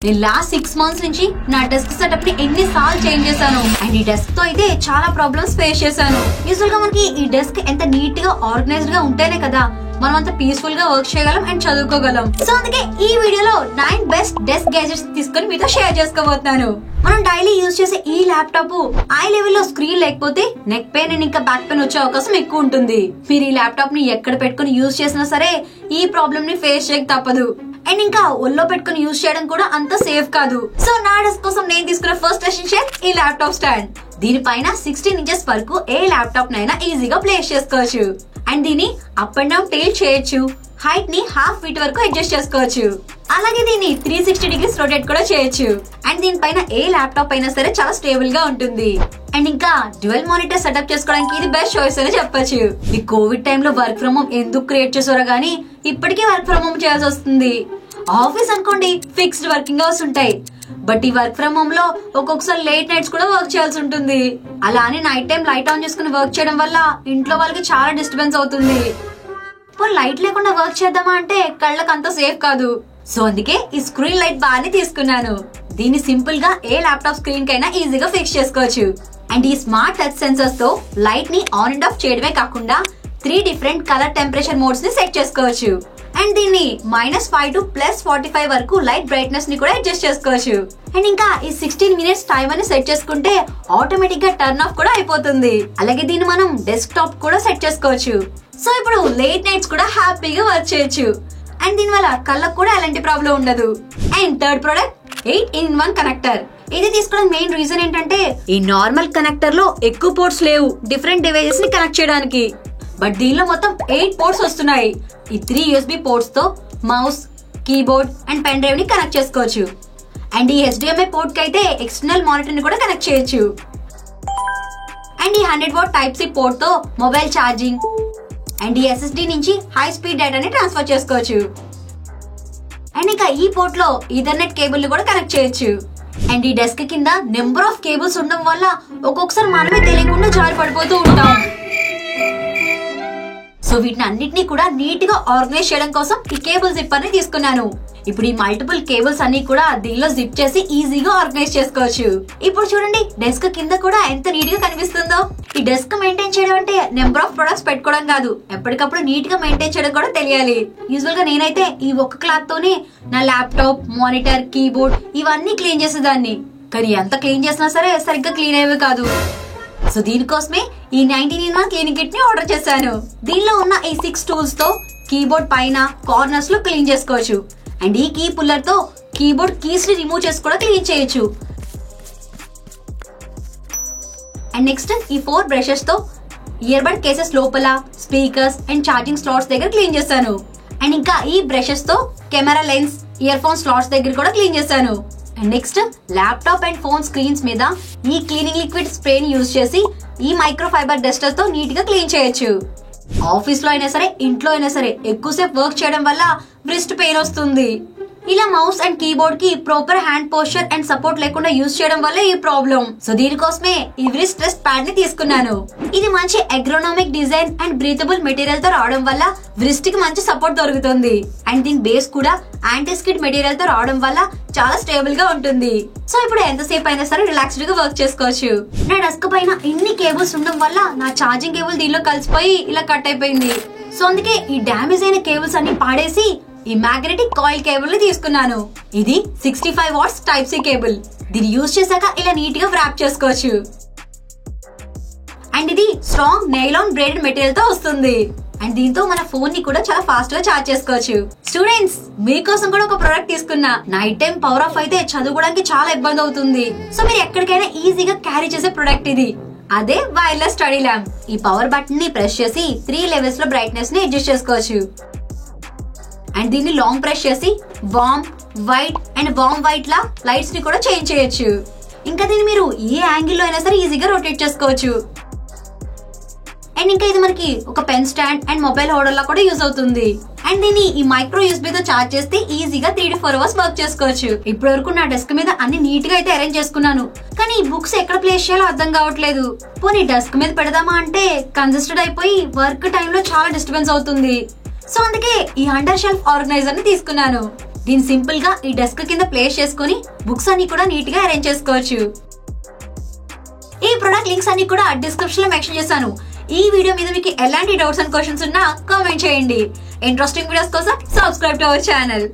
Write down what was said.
నేను last 6 months నుంచి నా డెస్క్ సెటప్ ని ఎన్నిసార్లు చేంజ్ చేశాను. అండ్ ఈ డెస్క్ తో అయితే చాలా ప్రాబ్లమ్స్ ఫేస్ చేశాను. యూజువల్ గా మనకి ఈ డెస్క్ ఎంత నీట్ గా ఆర్గనైజ్డ్ గా ఉంటేనే కదా మనం అంత పీస్ఫుల్ గా వర్క్ చేయగలం అండ్ చదువుకోగలం. సో అందుకే ఈ వీడియోలో 9 బెస్ట్ డెస్క్ గ్యాజెట్స్ తీసుకొని మీతో షేర్ చేసుకోబోతున్నాను. మనం డైలీ యూజ్ చేసే ఈ ల్యాప్టాప్ ఐ లెవెల్ లో స్క్రీన్ లేకపోతే నెక్ పెయిన్ అండ్ ఇంకా బ్యాక్ పెయిన్ వచ్చే అవకాశం ఎక్కువ ఉంటుంది. మీరు ఈ ల్యాప్టాప్ ని ఎక్కడ పెట్టుకుని యూజ్ చేసినా సరే ఈ ప్రాబ్లమ్ ని ఫేస్ చేయక తప్పదు. అండ్ ఇంకా ఒళ్ళో పెట్టుకుని యూజ్ చేయడం కూడా అంత సేఫ్ కాదు. సో నా డెస్క్ కోసం నేను తీసుకున్న ఫస్ట్ ఎసెన్షియల్ ఈ ల్యాప్టాప్ స్టాండ్. దీనిపైన 16 inches వరకు ఏ ల్యాప్టాప్ నైనా ఈజీగా ప్లేస్ చేసుకోవచ్చు. అండ్ దీన్ని అప్ అండ్ డౌన్ టైల్ చేయొచ్చు. హైట్ ని 1/2 feet వరకు అడ్జస్ట్ చేసుకోవచ్చు. అలాగే దీన్ని 360 degrees రొటేట్ కూడా చేయొచ్చు. అండ్ దీనిపైన ఏ ల్యాప్టాప్ అయినా సరే చాలా స్టేబుల్ గా ఉంటుంది. అండ్ ఇంకా డ్యూయల్ మానిటర్ సెటప్ చేసుకోవడానికి ఇది బెస్ట్ చాయిస్ అని చెప్పొచ్చు. ఈ కోవిడ్ టైంలో వర్క్ ఫ్రమ్ హోమ్ ఎందుకు క్రియేట్ చేసారో గానీ ఇప్పటికీ వర్క్ ఫ్రమ్ హోమ్ చేయాల్సి వస్తుంది. ఆఫీస్ అనుకోండి ఫిక్స్డ్ వర్కింగ్ అవర్స్ ఉంటాయి. బట్ ఈ వర్క్ ఫ్రమ్ హోమ్ లో ఒక్కొక్కసారి లేట్ నైట్స్ కూడా వర్క్ చేయాల్సి ఉంటుంది. అలా అని నైట్ టైం లైట్ ఆన్ చేసుకుని వర్క్ చేయడం వల్ల ఇంట్లో వాళ్ళకి చాలా డిస్టర్బెన్స్ అవుతుంది. లైట్ లేకుండా వర్క్ చేద్దామా అంటే కళ్ళకి అంత సేఫ్ కాదు. సో అందుకే ఈ స్క్రీన్ లైట్ బార్ ని తీసుకున్నాను. దీన్ని సింపుల్ గా ఏ ల్యాప్టాప్ స్క్రీన్ కైనా ఈజీగా ఫిక్స్ చేసుకోవచ్చు. అండ్ ఈ స్మార్ట్ టచ్ సెన్సర్స్ తో లైట్ ని ఆన్ అండ్ ఆఫ్ చేయడమే కాకుండా 3 different కలర్ టెంపరేచర్ మోడ్స్ ని సెట్ చేసుకోవచ్చు. అండ్ దీన్ని -5 to +45 వరకు లైట్ బ్రైట్నెస్ ని కూడా అడ్జస్ట్ చేసుకోవచ్చు. అండ్ ఇంకా ఈ 16 minutes టైం అని సెట్ చేసుకుంటే ఆటోమేటిక్ గా టర్న్ ఆఫ్ కూడా అయిపోతుంది. అలాగే దీన్ని మనం డెస్క్ టాప్ కూడా సెట్ చేసుకోవచ్చు. సో ఇప్పుడు లేట్ నైట్స్ కూడా హ్యాపీగా వర్క్ చేయొచ్చు. అండ్ దీని వల్ల కళ్ళకు కూడా ఎలాంటి ప్రాబ్లం ఉండదు. And third product 8-in-1 connector. ఇది తీసుకోవడం మెయిన్ రీజన్ ఏంటంటే ఈ నార్మల్ కనెక్టర్ లో ఎక్కువ పోర్ట్స్ లేవు డిఫరెంట్ డివైసెస్ ని కనెక్ట్ చేయడానికి. బట్ దీనిలో మొత్తం 8 పోర్ట్స్ వస్తున్నాయి. ఈ 3 USB పోర్ట్స్ తో mouse, keyboard and pen drive ని కనెక్ట్ చేసుకోవచ్చు. అండ్ ఈ HDMI పోర్ట్ కి అయితే ఎక్స్టర్నల్ మానిటర్ ని కూడా కనెక్ట్ చేయొచ్చు. అండ్ ఈ 100W Type-C పోర్ట్ తో మొబైల్ ఛార్జింగ్ అండ్ ఈ SSD నుంచి హై స్పీడ్ డేటాని ట్రాన్స్ఫర్ చేసుకోవచ్చు. అండ్ ఇంకా ఈ పోర్ట్ లో ఈథర్నెట్ కేబుల్ ని కూడా కనెక్ట్ చేయొచ్చు. అండ్ ఈ డెస్క్ కింద నెంబర్ ఆఫ్ కేబుల్స్ ఉండడం వల్ల ఒక్కొక్కసారి మనమే తెలియకుండా జారి పడిపోతూ ఉంటాం. సో వీటిని అన్నిటినీ కూడా నీట్ గా ఆర్గనైజ్ చేయడం కోసం ఈ కేబుల్ జిప్పర్ ని తీసుకున్నాను. ఇప్పుడు ఈ మల్టిపుల్ కేబుల్స్ అన్ని కూడా దీనిలో జిప్ చేసి ఈజీగా ఆర్గనైజ్ చేసుకోవచ్చు. ఇప్పుడు చూడండి డెస్క్ కింద కూడా ఎంత నీట్ గా కనిపిస్తుందో. ఈ డెస్క్ మెయింటైన్ చేయడం అంటే నెంబర్ ఆఫ్ ప్రొడక్ట్స్ పెట్టుకోవడం కాదు, ఎప్పటికప్పుడు నీట్ గా మెయింటైన్ చేయడం కూడా తెలియాలి. యూజువల్ గా నేనైతే ఈ ఒక్క క్లాత్ తోనే నా ల్యాప్టాప్, మానిటర్, కీబోర్డ్ ఇవన్నీ క్లీన్ చేసేదాన్ని. కానీ ఎంత క్లీన్ చేసినా సరే సరిగ్గా క్లీన్ అయ్యేవి కాదు. సో దీనికోసమే ఈ 19-in-1 క్లీనింగ్ కిట్ ని ఆర్డర్ చేశాను. దీనిలో ఉన్న ఈ 6 టూల్స్ తో కీబోర్డ్ పైన కార్నర్స్ లో క్లీన్ చేసుకోవచ్చు. అండ్ ఈ కీ పుల్లర్ తో కీబోర్డ్ కీస్ ని రిమూవ్ చేసి కూడా క్లీన్ చేయొచ్చు. అండ్ నెక్స్ట్ ఈ 4 బ్రషెస్ తో ఇయర్ బడ్ కేసెస్ లోపల, స్పీకర్స్ అండ్ ఛార్జింగ్ స్లాట్స్ దగ్గర క్లీన్ చేశాను. అండ్ ఇంకా ఈ బ్రషెస్ తో camera lens, year phone slots దగ్గర కూడా క్లీన్ చేశాను. And next laptop and phone screens మీద ఈ క్లీనింగ్ లిక్విడ్ స్ప్రే ని యూజ్ చేసి ఈ మైక్రోఫైబర్ డస్టర్ తో నీట్ గా క్లీన్ చేయొచ్చు. ఆఫీస్ లో అయినా సరే ఇంట్లో అయినా సరే ఎక్కువసేపు వర్క్ చేయడం వల్ల వ్రిస్ట్ పెయిన్ వస్తుంది. ఇలా మౌస్ అండ్ కీబోర్డ్ కి proper hand posture and support లేకుండా యూజ్ చేయడం వల్ల ఈ ప్రాబ్లం. సో దీనికోసమే ఈ వ్రిస్ట్ రెస్ట్ ప్యాడ్ ని తీసుకున్నాను. ఇది మంచి ergonomic design and breathable material తో రావడం వల్ల వ్రిస్ట్ కి మంచి సపోర్ట్ దొరుకుతుంది. అండ్ దీని బేస్ కూడా యాంటీ స్కిడ్ మెటీరియల్ తో రావడం వల్ల చాలా స్టేబుల్ గా ఉంటుంది. సో ఇప్పుడు ఎంతసేపు అయినా సరే రిలాక్స్డ్ గా వర్క్ చేసుకోవచ్చు. నా డెస్క్ పైన ఇన్ని కేబుల్స్ ఉండడం వల్ల నా ఛార్జింగ్ కేబుల్ దీనిలో కలిసిపోయి ఇలా కట్ అయిపోయింది. సో అందుకే ఈ డ్యామేజ్ అయిన కేబుల్స్ అన్ని పాడేసి ఈ మ్యాగ్నెటిక్ కాయిల్ కేబుల్ ని తీసుకున్నాను. ఇది 65 watts Type-C కేబుల్. దీన్ని యూజ్ చేశాక ఇలా నీట్ గా వ్రాప్ చేసుకోవచ్చు. అండ్ ఇది స్ట్రాంగ్ నైలాన్ బ్రేడెడ్ మెటీరియల్ తో వస్తుంది. అండ్ దీంతో మన ఫోన్ ని కూడా చాలా ఫాస్ట్ గా చార్జ్ చేసుకోవచ్చు. స్టూడెంట్స్ మీకోసం కూడా ఒక ప్రోడక్ట్ తీసుకున్నా. నైట్ టైం పవర్ ఆఫ్ అయితే చదువుకోవడానికి చాలా ఇబ్బంది అవుతుంది. సో మీరు ఎక్కడికైనా ఈజీగా క్యారీ చేసే ప్రొడక్ట్ ఇది. అదే వైర్లెస్ స్టడీ ల్యాంప్. ఈ పవర్ బటన్ ని ప్రెస్ చేసి 3 levels లో బ్రైట్నెస్ ని అడ్జస్ట్ చేసుకోవచ్చు. అండ్ దీన్ని లాంగ్ ప్రెస్ చేసి warm, white and warm white లా లైట్స్ ని కూడా చేంజ్ చేయొచ్చు. ఇంకా దీన్ని మీరు ఏ యాంగిల్ లో అయినా సరే ఈజీగా రొటేట్ చేసుకోవచ్చు. అండ్ ఇంకా ఇది మనకి ఒక pen stand and mobile holder లా కూడా యూజ్ అవుతుంది. అండ్ దీన్ని ఈ మైక్రో USB తో చార్జ్ చేస్తే ఈజీగా 3 to 4 hours వర్క్ చేసుకోవచ్చు. ఇప్పటి వరకు నా డెస్క్ మీద అన్ని నీట్ గా అయితే అరేంజ్ చేసుకున్నాను. కానీ ఈ బుక్స్ ఎక్కడ ప్లేస్ చేయాలో అర్థం కావట్లేదు. పోనీ డెస్క్ మీద పెడదామా అంటే కంజెస్టెడ్ అయిపోయి వర్క్ టైంలో చాలా డిస్టర్బెన్స్ అవుతుంది. సో అందుకే ఈ అండర్ షెల్ఫ్ ఆర్గనైజర్ ని తీసుకున్నాను. దీన్ని సింపుల్ గా ఈ డెస్క్ కింద ప్లేస్ చేసుకుని బుక్స్ అన్ని కూడా నీట్ గా అరేంజ్ చేసుకోవచ్చు. ఈ ప్రొడక్ట్ లింక్స్ అన్ని కూడా డిస్క్రిప్షన్ లో మెన్షన్ చేశాను. ఈ వీడియో మీద మీకు ఎలాంటి డౌట్స్ అండ్ క్వశ్చన్స్ ఉన్నా కామెంట్ చేయండి. ఇంట్రెస్టింగ్ వీడియోస్ కోసం సబ్స్క్రైబ్ టు అవర్ ఛానల్.